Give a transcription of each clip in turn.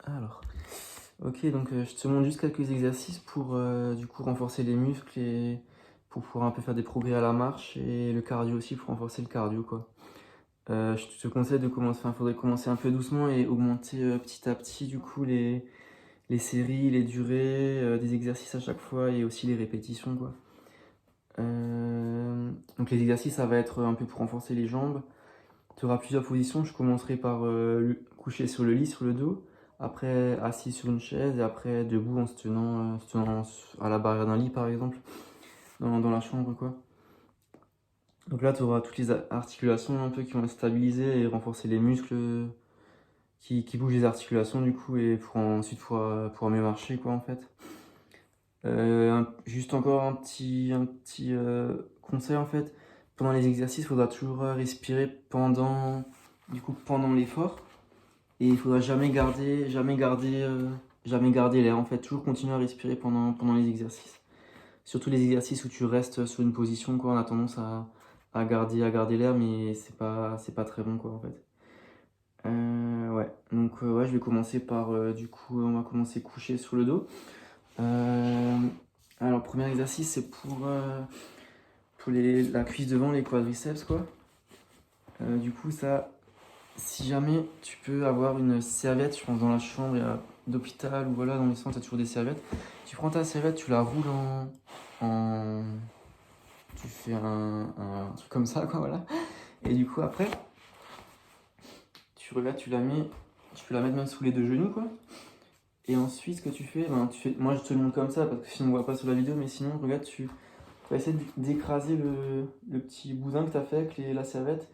Alors, ok, donc je te montre juste quelques exercices pour du coup renforcer les muscles et pour pouvoir un peu faire des progrès à la marche et le cardio aussi pour renforcer le cardio quoi. Je te conseille de commencer, enfin, faudrait commencer un peu doucement et augmenter petit à petit du coup les séries, les durées, des exercices à chaque fois et aussi les répétitions quoi. Donc les exercices ça va être un peu pour renforcer les jambes. Tu auras plusieurs positions. Je commencerai par coucher sur le lit, sur le dos. Après, assis sur une chaise. Et après, debout en se tenant à la barrière d'un lit, par exemple, dans la chambre, quoi. Donc là, tu auras toutes les articulations un peu qui vont être stabilisées et renforcer les muscles qui bougent les articulations, du coup, et pour ensuite pouvoir mieux marcher, quoi, en fait. Juste encore un petit conseil, en fait. Pendant les exercices, il faudra toujours respirer pendant l'effort. Et il faudra jamais garder l'air. En fait, toujours continuer à respirer pendant les exercices. Surtout les exercices où tu restes sur une position, quoi, on a tendance à garder l'air, mais c'est pas très bon, quoi, en fait. Ouais, donc ouais, je vais commencer par, du coup, on va commencer couché sur le dos. Euh, alors, premier exercice, c'est pour la cuisse devant, les quadriceps, quoi. Du coup, ça, si jamais tu peux avoir une serviette, je pense dans la chambre d'hôpital ou voilà, dans les centres, tu as toujours des serviettes. Tu prends ta serviette, tu la roules en... Tu fais un truc comme ça, quoi, voilà. Et du coup, après, tu regardes, tu peux la mettre même sous les deux genoux, quoi. Et ensuite, ce que tu fais, moi je te le montre comme ça parce que sinon on voit pas sur la vidéo, mais sinon, regarde, tu vas essayer d'écraser le petit boudin que tu as fait avec la serviette.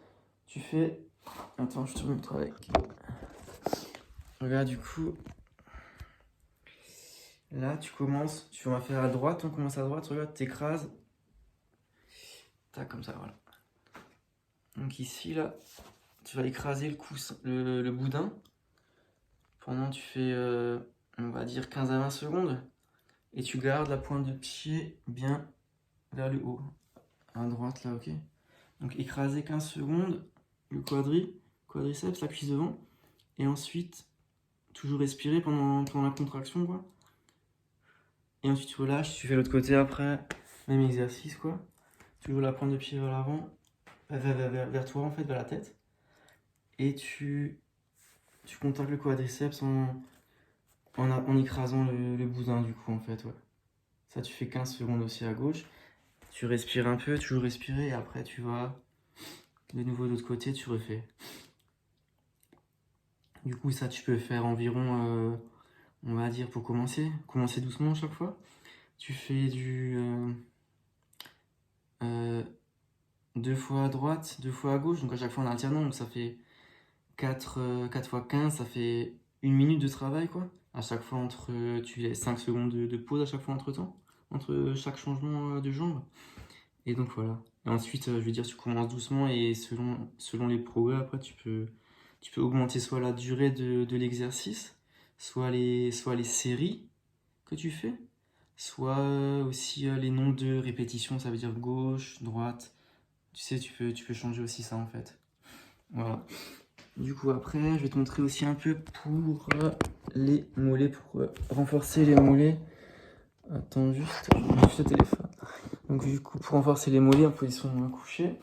Tu fais. Attends, je te montre avec. Regarde, du coup, là, tu vas faire à droite, on commence à droite, regarde, t'écrases. Tac, comme ça, voilà. Donc ici, là, tu vas écraser le boudin. Pendant, tu fais, on va dire, 15 à 20 secondes. Et tu gardes la pointe de pied bien vers le haut. À droite, là, ok. Donc écraser 15 secondes, le quadriceps, la cuisse devant. Et ensuite, toujours respirer pendant la contraction, quoi. Et ensuite, tu relâches, tu fais l'autre côté après. Même exercice, quoi. Toujours la pointe de pied vers l'avant. Vers toi, en fait, vers la tête. Et tu contactes le quadriceps en écrasant le boudin, du coup, en fait, ouais. Ça, tu fais 15 secondes aussi à gauche. Tu respires un peu, toujours respirer, et après, tu vas de nouveau de l'autre côté, tu refais. Du coup, ça, tu peux faire environ, on va dire, pour commencer doucement à chaque fois. Tu fais deux fois à droite, deux fois à gauche, donc à chaque fois en alternant, donc ça fait 4 fois 15, ça fait 1 minute de travail, quoi. À chaque fois, tu laisses 5 secondes de pause à chaque fois entre chaque changement de jambe. Et donc voilà. Et ensuite, je veux dire, tu commences doucement et selon les progrès, après, tu peux augmenter soit la durée de l'exercice, soit les séries que tu fais, soit aussi les nombres de répétitions, ça veut dire gauche, droite. Tu sais, tu peux changer aussi ça en fait. Voilà. Du coup, après, je vais te montrer aussi un peu pour les mollets, pour renforcer les mollets. Attends juste le téléphone. Donc, du coup, pour renforcer les mollets en position couchée,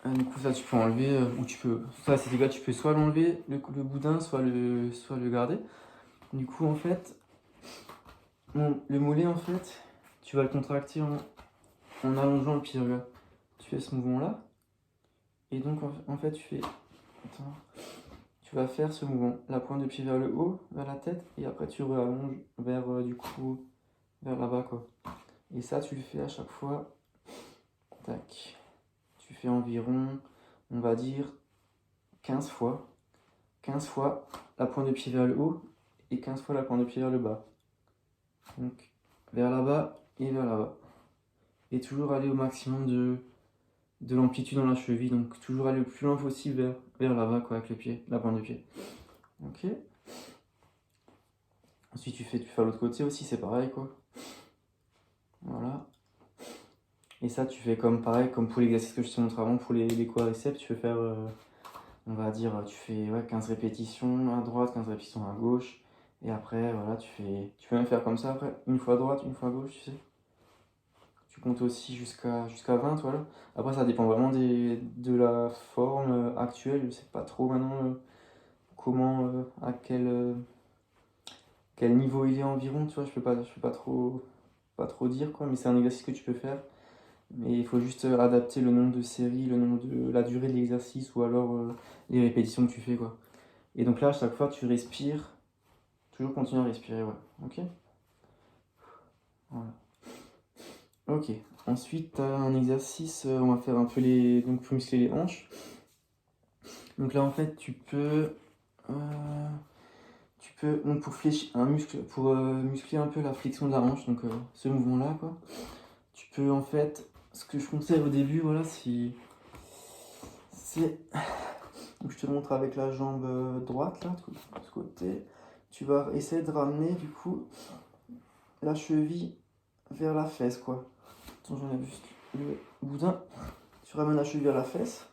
du coup, ça, tu peux enlever, ou tu peux. Ça, c'est égal, tu peux soit l'enlever, le boudin, soit le garder. Du coup, en fait, le mollet, en fait, tu vas le contracter en allongeant le pied. Regarde. Tu fais ce mouvement-là. Et donc, en fait, Attends. Tu vas faire ce mouvement. La pointe de pied vers le haut, vers la tête. Et après, tu réallonges du coup, vers là-bas, quoi. Et ça, tu le fais à chaque fois. Tac. Tu fais environ, on va dire, 15 fois. 15 fois la pointe de pied vers le haut et 15 fois la pointe de pied vers le bas. Donc, vers là-bas et vers là-bas. Et toujours aller au maximum de l'amplitude dans la cheville. Donc, toujours aller le plus loin possible vers là-bas, quoi, avec le pied, la pointe de pied. Ok. Ensuite, tu fais l'autre côté aussi, c'est pareil, quoi. Voilà. Et ça, tu fais pareil, comme pour l'exercice que je te montre avant, pour les quadriceps, tu peux faire, On va dire, tu fais ouais, 15 répétitions à droite, 15 répétitions à gauche. Et après, voilà, tu peux même faire comme ça après, une fois à droite, une fois à gauche, tu sais. Tu comptes aussi jusqu'à 20, voilà. Après, ça dépend vraiment de la forme actuelle. Je sais pas trop maintenant comment, à quel niveau il est environ, tu vois. Je peux pas trop dire, quoi. Mais c'est un exercice que tu peux faire. Mais il faut juste adapter le nombre de séries, le nombre de la durée de l'exercice ou alors les répétitions que tu fais, quoi. Et donc là, à chaque fois, tu respires. Toujours continuer à respirer, ouais. Ok? Voilà. Ok. Ensuite, tu as un exercice, on va faire un peu les. Donc, pour muscler les hanches. Donc là, en fait, donc pour fléchir un muscle, pour muscler un peu la flexion de la hanche, donc ce mouvement-là, quoi. Tu peux, en fait, ce que je conseille au début, voilà, c'est. Donc, je te montre avec la jambe droite, là, de ce côté. Tu vas essayer de ramener, du coup, la cheville vers la fesse, quoi. Attends, j'enlève juste le boudin. Tu ramènes la cheville vers la fesse.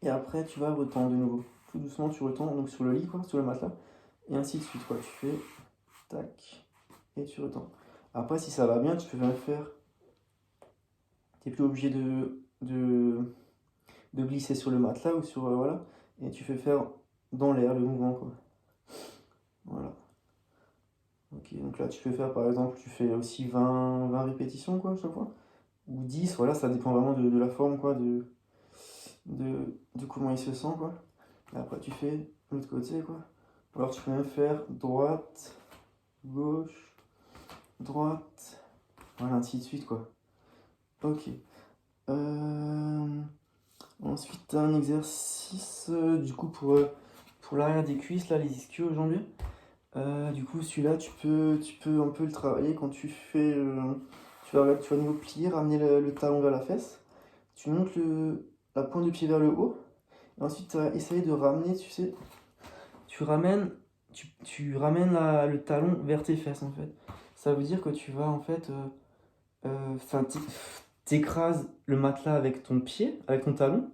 Et après, tu vas retendre de nouveau. Tout doucement, tu retends donc sur le lit, quoi, sur le matelas. Et ainsi de suite, quoi. Tu fais tac et tu retends. Après, si ça va bien, tu peux même faire. Tu n'es plus obligé de glisser sur le matelas ou sur. Voilà. Et tu fais faire dans l'air le mouvement, quoi. Voilà. Ok, donc là, tu peux faire par exemple, tu fais aussi 20 répétitions, quoi, à chaque fois. Ou 10, voilà, ça dépend vraiment de la forme, quoi, de comment il se sent, quoi. Et après, tu fais l'autre côté, quoi. Alors, tu peux même faire droite, gauche, droite, voilà, ainsi de suite, quoi. Ok. Ensuite, t'as un exercice, du coup, pour l'arrière des cuisses, là, les ischio-jambiers. Du coup, celui-là, tu peux un peu le travailler quand tu fais. Tu vas de nouveau plier, ramener le talon vers la fesse. Tu montes la pointe du pied vers le haut. Et ensuite, tu vas essayer de ramener, tu sais. Tu ramènes le talon vers tes fesses, en fait. Ça veut dire que tu vas, en fait. Enfin, t'écrases le matelas avec ton pied, avec ton talon.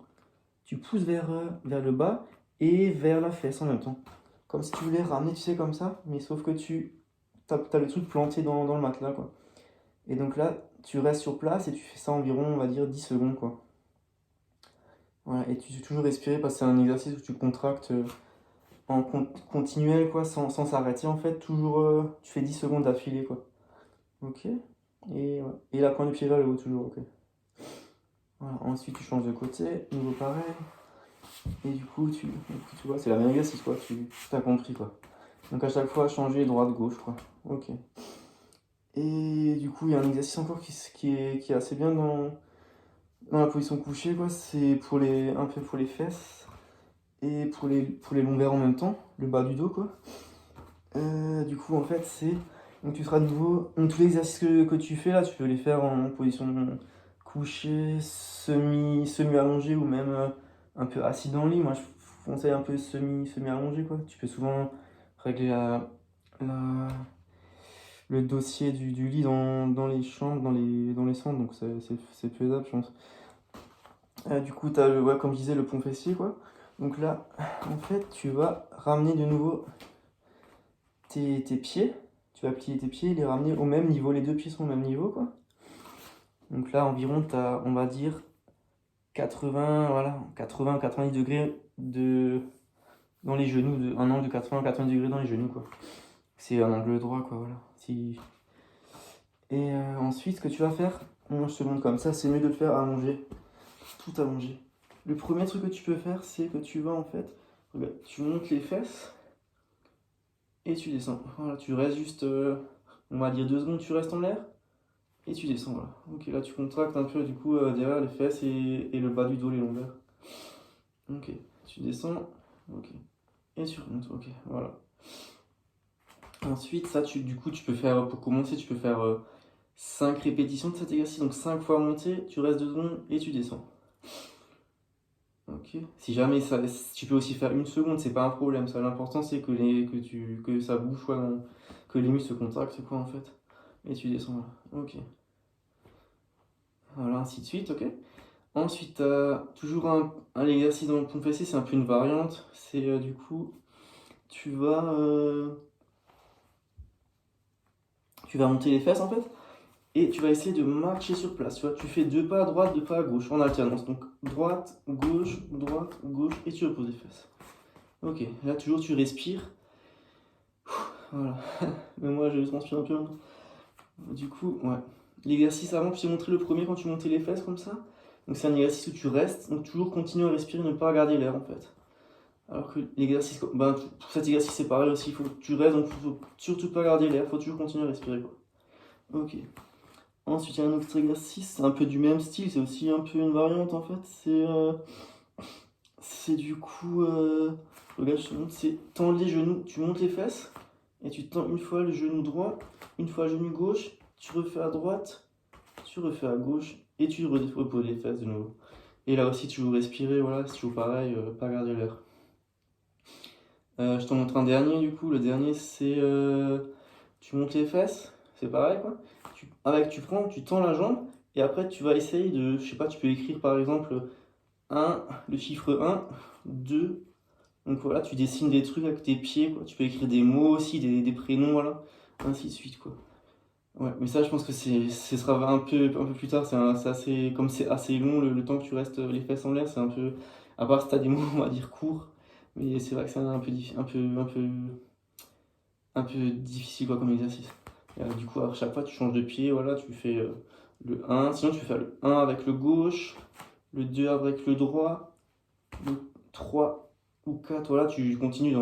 Tu pousses vers le bas et vers la fesse en même temps. Comme si tu voulais ramener, tu sais, comme ça, mais sauf que t'as le truc planté dans le matelas, quoi. Et donc là, tu restes sur place et tu fais ça environ, on va dire, 10 secondes, quoi. Voilà, et tu dois toujours respirer parce que c'est un exercice où tu contractes en continuel, quoi, sans s'arrêter, en fait. Toujours, tu fais 10 secondes d'affilée, quoi. Ok? Et la pointe du pied vers le haut, toujours, ok. Voilà, ensuite, tu changes de côté, nouveau pareil. Et du coup, tu vois, c'est la même exercice, quoi. Tu as compris, quoi. Donc à chaque fois, changer droite-gauche, quoi. Ok. Et du coup, il y a un exercice encore qui est assez bien dans la position couchée, quoi. C'est un peu pour les fesses et pour les lombaires en même temps, le bas du dos, quoi. Du coup, en fait, donc tu seras de nouveau. Donc tous les exercices que tu fais là, tu peux les faire en position couchée, semi-allongée ou même un peu assis dans le lit. Moi, je conseille un peu semi-allongé, quoi. Tu peux souvent régler la- le dossier du lit dans les chambres, dans les centres, donc c'est faisable, je pense. Du coup, tu as, ouais, comme je disais, le pont fessier, quoi. Donc là, en fait, tu vas ramener de nouveau tes pieds. Tu vas plier tes pieds et les ramener au même niveau. Les deux pieds sont au même niveau, quoi. Donc là, environ, tu as, on va dire, 80, voilà, 80-90 degrés dans les genoux, un angle de 80-90 degrés dans les genoux, quoi. C'est un angle droit, quoi, voilà. Et ensuite, ce que tu vas faire, moi je te montre comme ça, c'est mieux de le faire allongé, tout allongé. Le premier truc que tu peux faire, c'est que tu vas en fait, regarde, tu montes les fesses et tu descends. Voilà, tu restes juste, on va dire 2 secondes, tu restes en l'air et tu descends. Voilà. Ok, là tu contractes un peu du coup derrière les fesses et le bas du dos, les lombaires. Ok, tu descends, ok, et tu remontes, ok, voilà. Ensuite, ça, du coup, tu peux faire, pour commencer, tu peux faire 5 répétitions de cet exercice. Donc 5 fois monter, tu restes 2 secondes et tu descends. Ok. Si jamais tu peux aussi faire 1 seconde, c'est pas un problème. Ça, l'important c'est que ça bouge, quoi, que les muscles se contractent, quoi, en fait. Et tu descends là. Ok. Voilà, ainsi de suite, ok. Ensuite, tu as toujours un exercice dans le pompe fessier, c'est un peu une variante. C'est du coup, tu vas, tu vas monter les fesses en fait, et tu vas essayer de marcher sur place. Tu vois, tu fais 2 pas à droite, 2 pas à gauche en alternance. Donc droite, gauche, et tu reposes les fesses. Ok, là toujours tu respires. Voilà, mais moi je transpire un peu. Du coup, ouais. L'exercice avant, je t'ai montré le premier quand tu montais les fesses comme ça. Donc c'est un exercice où tu restes, donc toujours continuer à respirer, ne pas regarder l'air en fait. Alors que l'exercice, ben, pour cet exercice c'est pareil aussi, il faut que tu restes, donc il faut surtout pas regarder l'air, il faut toujours continuer à respirer quoi. Ok. Ensuite il y a un autre exercice, c'est un peu du même style, c'est aussi un peu une variante en fait. C'est du coup, regarde je te montre, c'est tendre les genoux, tu montes les fesses, et tu tends une fois le genou droit, une fois le genou gauche, tu refais à droite, tu refais à gauche et tu reposes les fesses de nouveau. Et là aussi, tu veux respirer, voilà, c'est toujours pareil, pas garder l'air. Je t'en montre un dernier du coup. Le dernier, c'est tu montes les fesses, c'est pareil quoi. Tu tends la jambe et après tu vas essayer de, je sais pas, tu peux écrire par exemple le chiffre 1, 2. Donc voilà, tu dessines des trucs avec tes pieds quoi. Tu peux écrire des mots aussi, des prénoms, voilà, ainsi de suite quoi. Ouais, mais ça, je pense que ce sera un peu plus tard. Comme c'est assez long, le temps que tu restes les fesses en l'air, c'est un peu. À part si t'as des mots, on va dire courts. Mais c'est vrai que c'est un peu, un peu difficile quoi, comme exercice. Du coup, à chaque fois, tu changes de pied. Voilà, tu fais le 1. Sinon, tu fais le 1 avec le gauche, le 2 avec le droit, le 3 ou 4. Voilà, tu continues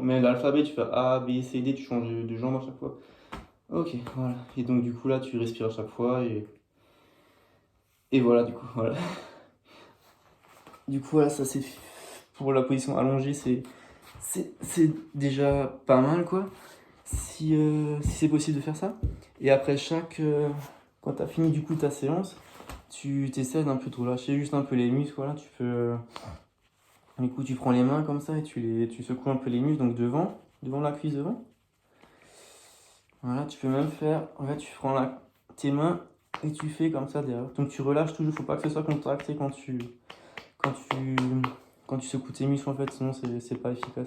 mais l'alphabet, tu fais A, B, C, D, tu changes de jambe à chaque fois. Ok, voilà. Et donc du coup là tu respires à chaque fois et voilà du coup voilà. Du coup voilà ça c'est pour la position allongée c'est déjà pas mal quoi. Si c'est possible de faire ça. Et après quand t'as fini du coup ta séance, tu t'essaies d'un peu de relâcher juste un peu les muscles voilà. Tu peux du coup tu prends les mains comme ça et tu secoues un peu les muscles donc devant la cuisse devant. Voilà, tu peux même faire, en fait, tu prends tes mains et tu fais comme ça derrière. Donc tu relâches toujours, faut pas que ce soit contracté quand tu, quand tu secoues tes muscles en fait, sinon c'est pas efficace.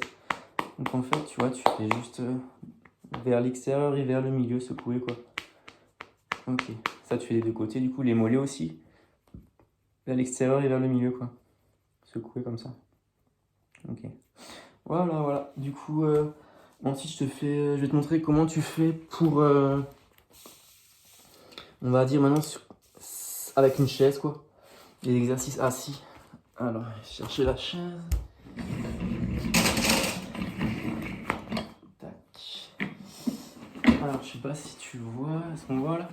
Donc en fait, tu vois, tu fais juste vers l'extérieur et vers le milieu secouer quoi. Ok, ça tu fais des deux côtés, du coup les mollets aussi, vers l'extérieur et vers le milieu quoi. Secouer comme ça. Ok. Voilà. Du coup, ensuite je vais te montrer comment tu fais pour, on va dire maintenant avec une chaise quoi. Les exercices assis. Alors, chercher la chaise. Tac. Alors, je sais pas si tu vois. Est-ce qu'on voit là?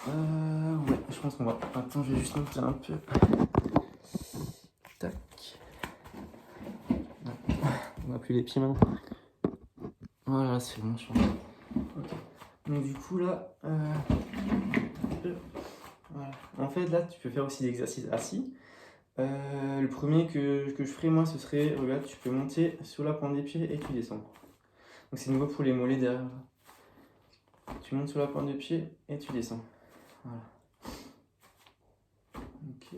Ouais, je pense qu'on voit. Attends, je vais juste monter un peu. Tac. On n'a plus les pieds maintenant. Voilà, c'est bon, je pense. Ok. Donc, du coup, là. Voilà. En fait, là, tu peux faire aussi l'exercice assis. Le premier que je ferai, moi, ce serait. Regarde, tu peux monter sur la pointe des pieds et tu descends. Donc, c'est nouveau pour les mollets derrière. Tu montes sur la pointe des pieds et tu descends. Voilà. Ok.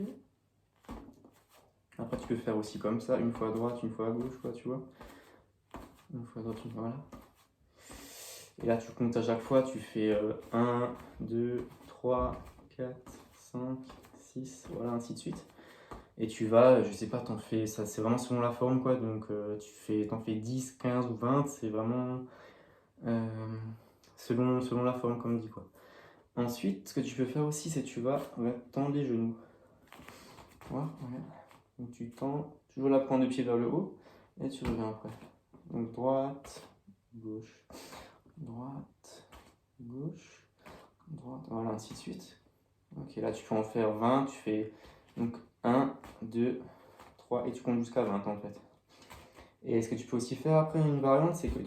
Après, tu peux faire aussi comme ça, une fois à droite, une fois à gauche, quoi, tu vois. Une fois à droite, une fois là. Et là, tu comptes à chaque fois, tu fais 1, 2, 3, 4, 5, 6, voilà, ainsi de suite. Et tu vas, je sais pas, t'en fais, ça c'est vraiment selon la forme, quoi. Donc, t'en fais 10, 15 ou 20, c'est vraiment selon la forme, comme dit, quoi. Ensuite, ce que tu peux faire aussi, c'est tu vas tendre les genoux. Voilà, regarde. Donc tu tends toujours la pointe de pied vers le haut et tu reviens après. Donc droite, gauche, droite, gauche, droite, voilà, ainsi de suite. Ok, là tu peux en faire 20, tu fais donc 1, 2, 3 et tu comptes jusqu'à 20 en fait. Et ce que tu peux aussi faire après, une variante, c'est que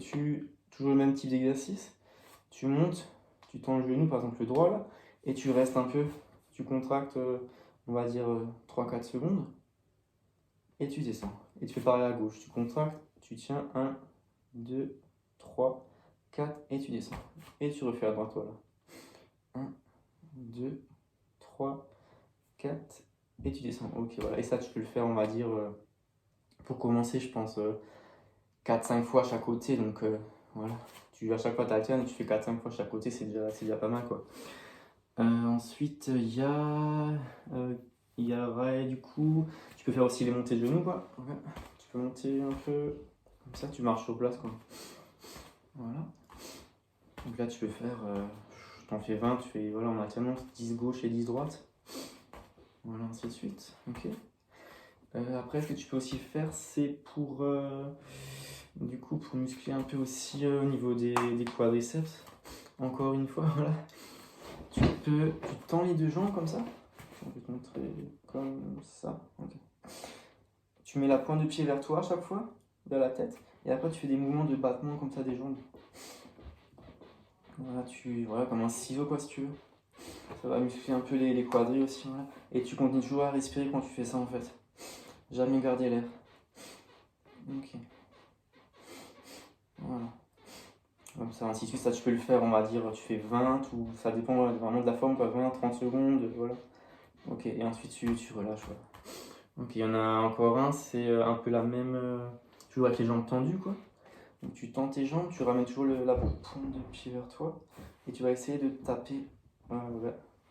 toujours le même type d'exercice, tu montes, tu tends le genou, par exemple le droit là, et tu restes un peu, tu contractes, on va dire 3-4 secondes. Et tu descends. Et tu fais pareil à gauche. Tu contractes, tu tiens 1, 2, 3, 4 et tu descends. Et tu refais à droite, voilà. 1, 2, 3, 4 et tu descends. Ok, voilà. Et ça, tu peux le faire, on va dire, pour commencer, je pense, 4-5 fois chaque côté. Donc, voilà. À chaque fois, tu alternes et tu fais 4-5 fois chaque côté, c'est déjà pas mal, quoi. Ensuite, ouais, du coup, tu peux faire aussi les montées de genoux, quoi. Ouais. Tu peux monter un peu comme ça, tu marches sur place, quoi. Voilà. Donc là, tu peux faire, t'en fais 20, tu fais, voilà, en alternance, 10 gauche et 10 droite. Voilà, ainsi de suite. Ok. Après, ce que tu peux aussi faire, c'est du coup, pour muscler un peu aussi au niveau des quadriceps. Encore une fois, voilà. Tu tends les deux jambes comme ça. Je vais te montrer comme ça. Okay. Tu mets la pointe de pied vers toi à chaque fois, vers la tête. Et après, tu fais des mouvements de battement comme ça des jambes. Voilà, comme un ciseau, quoi, si tu veux. Ça va muscler un peu les quadris aussi. Voilà. Et tu continues toujours à respirer quand tu fais ça, en fait. Jamais garder l'air. Ok. Voilà. Comme ça, ainsi de suite. Ça, tu peux le faire, on va dire, tu fais 20 ou ça dépend vraiment de la forme, quoi. 20, 30 secondes, voilà. Ok, et ensuite tu relâches, voilà. Ok, il y en a encore un, c'est un peu la même. Toujours avec les jambes tendues, quoi. Donc tu tends tes jambes, tu ramènes toujours la pointe de pied vers toi et tu vas essayer de taper. Ouais,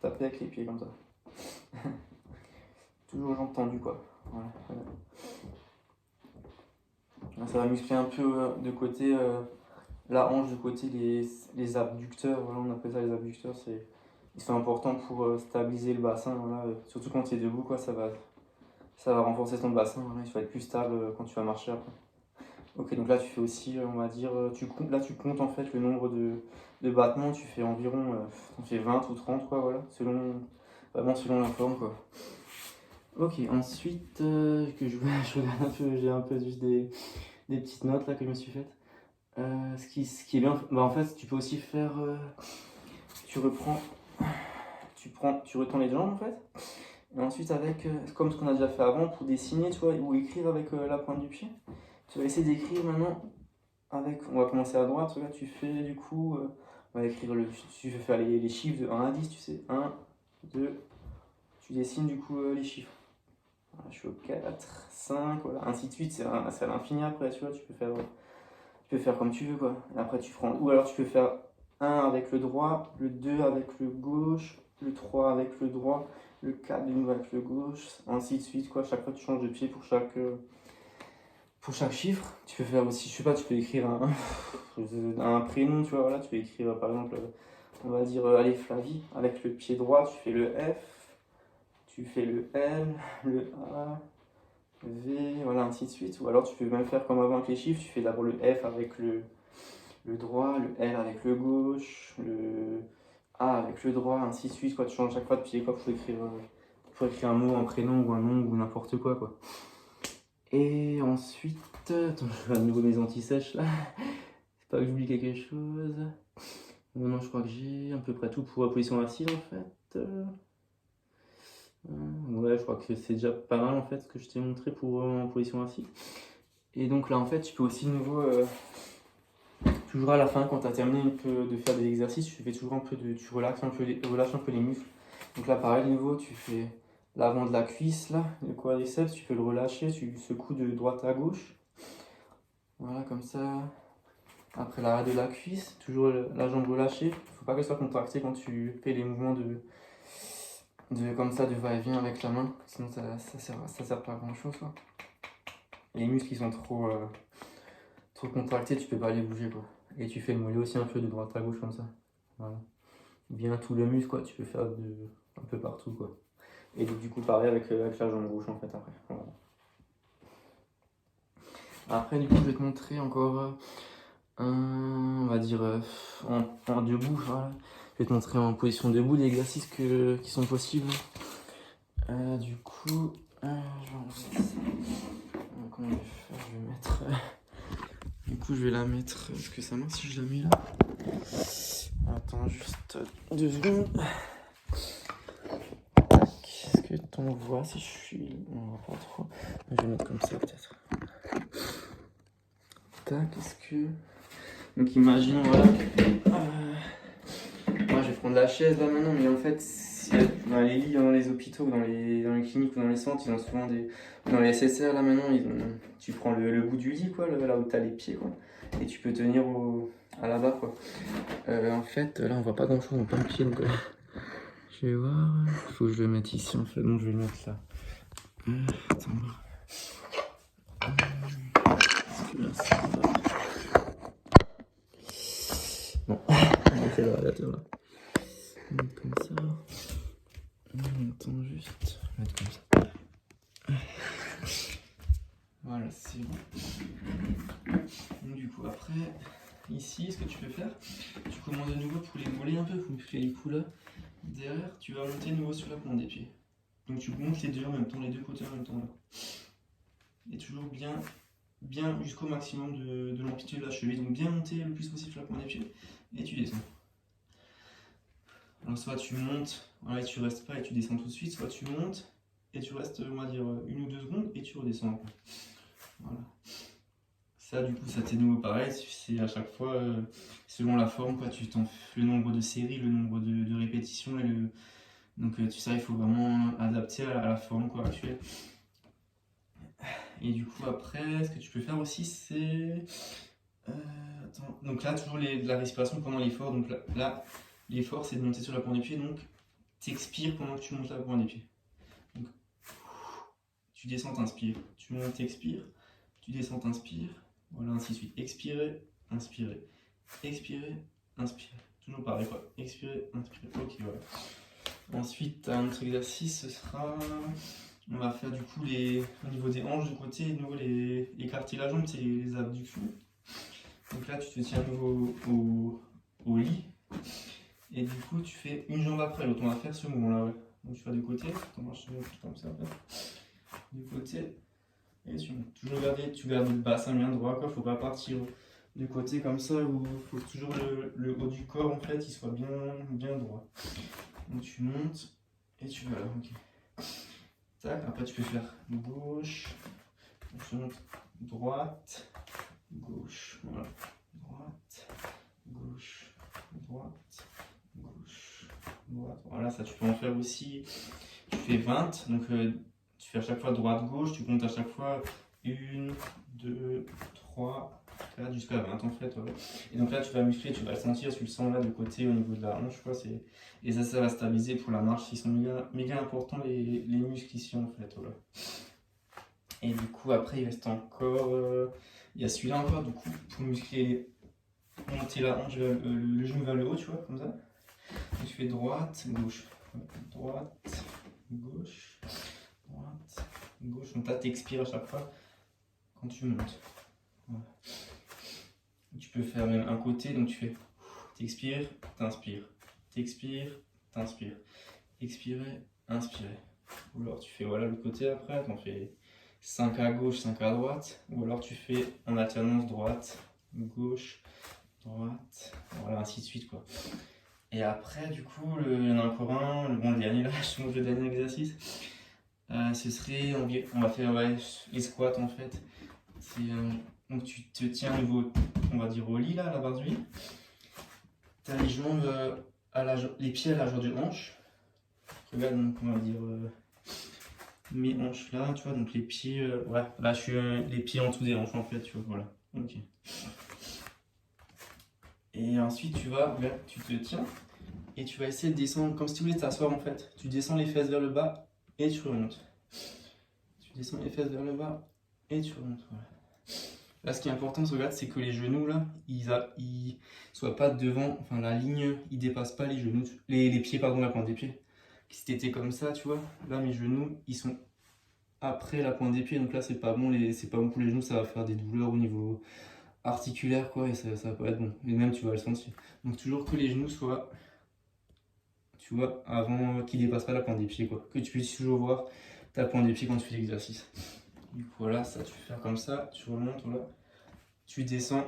taper avec les pieds comme ça. Toujours jambes tendues, quoi. Voilà, voilà. Là, ça va muscler un peu de côté la hanche, de côté les abducteurs. Voilà, on appelle ça les abducteurs. Ils sont importants pour stabiliser le bassin. Voilà. Surtout quand tu es debout, quoi, ça va renforcer ton bassin. Voilà. Il faut être plus stable quand tu vas marcher après. Ok, donc là tu fais aussi, on va dire, tu comptes en fait le nombre de battements, tu fais environ, t'en fais 20 ou 30, quoi, voilà, vraiment selon la forme, quoi. Ok, ensuite, je regarde un peu, j'ai un peu juste des petites notes là que je me suis faites. Ce qui est bien, bah en fait, tu peux aussi faire, tu retends les jambes en fait, et ensuite avec, comme ce qu'on a déjà fait avant, pour dessiner, tu vois, ou écrire avec la pointe du pied, tu vas essayer d'écrire maintenant. On va commencer à droite, là tu fais du coup, on va écrire tu veux faire les chiffres de 1 à 10, tu sais, 1, 2, tu dessines du coup les chiffres. Voilà, je suis au 4, 5, voilà, ainsi de suite, c'est à l'infini après, tu vois, tu peux faire comme tu veux, quoi. Et après tu prends, ou alors tu peux faire 1 avec le droit, le 2 avec le gauche, le 3 avec le droit, le 4 de nouveau avec le gauche, ainsi de suite, quoi. Chaque fois tu changes de pied pour chaque chiffre. Tu peux faire aussi, je sais pas, tu peux écrire un prénom, tu vois, voilà, tu peux écrire par exemple, on va dire, allez, Flavie, avec le pied droit, tu fais le F, tu fais le L, le A, V, voilà, ainsi de suite. Ou alors tu peux même faire comme avant avec les chiffres, tu fais d'abord le F avec le droit, le L avec le gauche, le A avec le droit, ainsi de suite, quoi. Tu changes chaque fois de pied, quoi, pour écrire un mot, un prénom ou un nom ou n'importe quoi, quoi. Et ensuite, attends, je vais à nouveau mes anti-sèches là. C'est pas que j'oublie quelque chose. Bon, non, je crois que j'ai à peu près tout pour la position assise en fait. Ouais, je crois que c'est déjà pas mal en fait ce que je t'ai montré pour en position assise. Et donc là en fait, tu peux aussi de nouveau, toujours à la fin, quand tu as terminé un peu de faire des exercices, tu relâches un peu les muscles. Donc là pareil, de nouveau, tu fais l'avant de la cuisse là, le quadriceps, tu peux le relâcher, tu secoues de droite à gauche. Voilà, comme ça. Après l'arrêt de la cuisse, toujours la jambe relâchée. Faut pas qu'elle soit contractée quand tu fais les mouvements comme ça, de va-et-vient avec la main. Sinon ça sert pas à grand chose, quoi. Les muscles qui sont trop contractés, tu peux pas les bouger, quoi. Et tu fais le mollet aussi un peu de droite à gauche comme ça. Voilà. Bien tout le muscle, quoi. Tu peux faire un peu partout, quoi. Et du coup pareil avec la jambe gauche en fait après. Voilà. Après du coup je vais te montrer encore on va dire en debout, voilà. Je vais te montrer en position debout les exercices qui sont possibles. Du coup, je vais enlever ça. Comment je vais faire? Je vais mettre. Du coup, je vais la mettre. Est-ce que ça marche si je la mets là? Attends, juste 2 secondes. Est-ce que t'en vois si je suis. On voit pas trop. Je vais mettre comme ça peut-être. Tac, est-ce que. Donc imaginons, voilà. Moi je vais prendre la chaise là maintenant, mais en fait, dans les lits, dans les hôpitaux, dans les cliniques ou dans les centres, ils ont souvent des. Dans les SSR là maintenant, tu prends le bout du lit, quoi, là où t'as les pieds, quoi. Et tu peux tenir à la barre, quoi. En fait, là on voit pas grand chose, on voit pas le pied, donc je vais voir. Faut que je le mette ici en fait, donc je vais le mettre là. Attends. Est-ce que là, ça va? Bon, on va faire le radiateur là. On va mettre comme ça. Attends juste. On va mettre comme ça. Voilà, c'est bon. Donc du coup après, ici, ce que tu peux faire, tu commences de nouveau pour les mollets un peu, pour muscler les coups là. Derrière, tu vas monter de nouveau sur la pointe des pieds. Donc tu montes les deux en même temps, les deux côtés en même temps là. Et toujours bien jusqu'au maximum de l'amplitude de la cheville. Donc bien monter le plus possible sur la pointe des pieds et tu descends. Alors soit tu montes, voilà, et tu restes pas et tu descends tout de suite, soit tu montes et tu restes, on va dire, 1 ou 2 secondes et tu redescends. Voilà. Ça, du coup, ça t'est nouveau pareil, c'est à chaque fois, selon la forme, quoi, le nombre de séries, le nombre de répétitions, donc tu sais, il faut vraiment adapter à la forme, quoi, actuelle. Et du coup, après, ce que tu peux faire aussi, c'est... attends. Donc là, toujours la respiration pendant l'effort, donc là l'effort, c'est de monter sur la pointe des pieds, donc tu expires pendant que tu montes la pointe des pieds. Donc, tu descends, t'inspires, tu montes, t'expires, tu descends, t'inspires, voilà, ainsi de suite. Expirer, inspirer, expirer, inspirer. Toujours pareil, quoi. Expirer, inspirer. Ok, voilà. Ensuite, un autre exercice, ce sera. On va faire du coup au niveau des hanches de côté, de nouveau écarter la jambe, c'est les abductions. Donc là, tu te tiens à nouveau au lit. Et du coup, tu fais une jambe après l'autre. On va faire ce mouvement-là, ouais. Donc tu vas du côté, attends, je te montre comme ça. Du côté, et toujours tu gardes le bassin bien droit, quoi. Faut pas partir du côté comme ça, où il faut toujours le haut du corps, en fait, il soit bien droit. Donc tu montes et tu vas là, ok. Tac, après tu peux faire gauche, tu montes droite, gauche, voilà. Droite, gauche, droite, gauche, droite. Voilà, ça tu peux en faire aussi. Tu fais 20, donc tu fais à chaque fois droite-gauche, tu comptes à chaque fois 1, 2, 3, 4, jusqu'à 20 en fait. Ouais. Et donc là tu vas muscler, tu vas le sentir, tu le sens là de côté au niveau de la hanche, quoi. Et ça va stabiliser pour la marche, ils sont méga importants les muscles ici en fait. Voilà. Et du coup après il reste encore, il y a celui-là encore du coup pour muscler, monter la hanche, le genou vers le haut, tu vois, comme ça. Donc tu fais droite, gauche, droite, gauche, droite, gauche. Donc là, tu expires à chaque fois quand tu montes. Voilà. Tu peux faire même un côté, donc tu fais, t'expires, t'inspires, t'expires, t'inspires, expirer, inspirer. Ou alors tu fais voilà le côté après, t'en fais 5 à gauche, 5 à droite. Ou alors tu fais en alternance droite, gauche, droite, voilà, ainsi de suite, quoi. Et après, du coup, il y en a encore un, le dernier là, je montre le dernier exercice. Ce serait, on va faire les squats en fait. Donc tu te tiens au niveau, on va dire au lit là, à la barre du lit. Tu as les jambes, les pieds à la largeur du hanche. Regarde, donc on va dire mes hanches là, tu vois, donc les pieds, ouais, là je suis les pieds en dessous des hanches en fait, tu vois, voilà. Ok. Et ensuite tu te tiens et tu vas essayer de descendre comme si tu voulais t'asseoir en fait. Tu descends les fesses vers le bas et tu remontes. Tu descends les fesses vers le bas et tu remontes. Voilà. Là, ce qui est important, regarde, c'est que les genoux là, ils soient pas devant, enfin la ligne, ils dépassent pas les genoux, les pieds, pardon, la pointe des pieds. Si t'étais comme ça, tu vois, là mes genoux, ils sont après la pointe des pieds, donc là c'est pas bon, c'est pas bon pour les genoux, ça va faire des douleurs au niveau articulaire, quoi, et ça va pas être bon. Et même tu vas le sentir. Donc toujours que les genoux soient, tu vois, avant qu'ils dépassent pas la pointe des pieds, quoi. Que tu puisses toujours voir ta pointe des pieds quand tu fais l'exercice. Du coup, voilà, ça tu fais comme ça, tu remontes, voilà. Tu descends,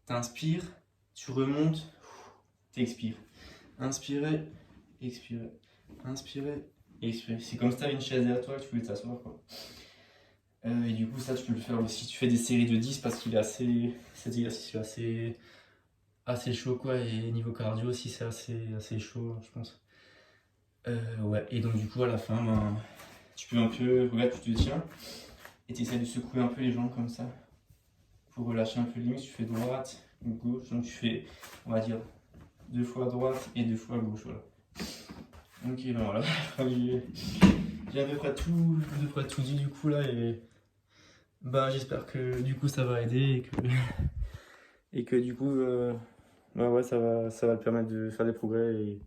t'inspires, tu remontes, t'expires. Inspirer, expirer, inspirer, expirer. C'est comme si tu avais une chaise derrière toi que tu voulais t'asseoir, quoi. Et du coup, ça tu peux le faire aussi. Tu fais des séries de 10 parce qu'il est cet exercice est assez chaud, quoi. Et niveau cardio aussi, c'est assez chaud, je pense. Ouais, et donc du coup à la fin, ben, tu peux un peu, regarde, tu te tiens et tu essaies de secouer un peu les jambes comme ça pour relâcher un peu les muscles. Tu fais droite ou gauche, donc tu fais, on va dire, 2 fois droite et 2 fois gauche, voilà. Ok, ben voilà, j'ai à peu près tout dit du coup là et ben j'espère que du coup ça va aider et que du coup bah ouais ça va te permettre de faire des progrès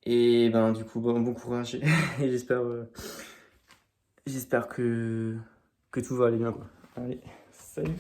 et ben du coup bon courage et j'espère que tout va aller bien quoi. Allez, salut.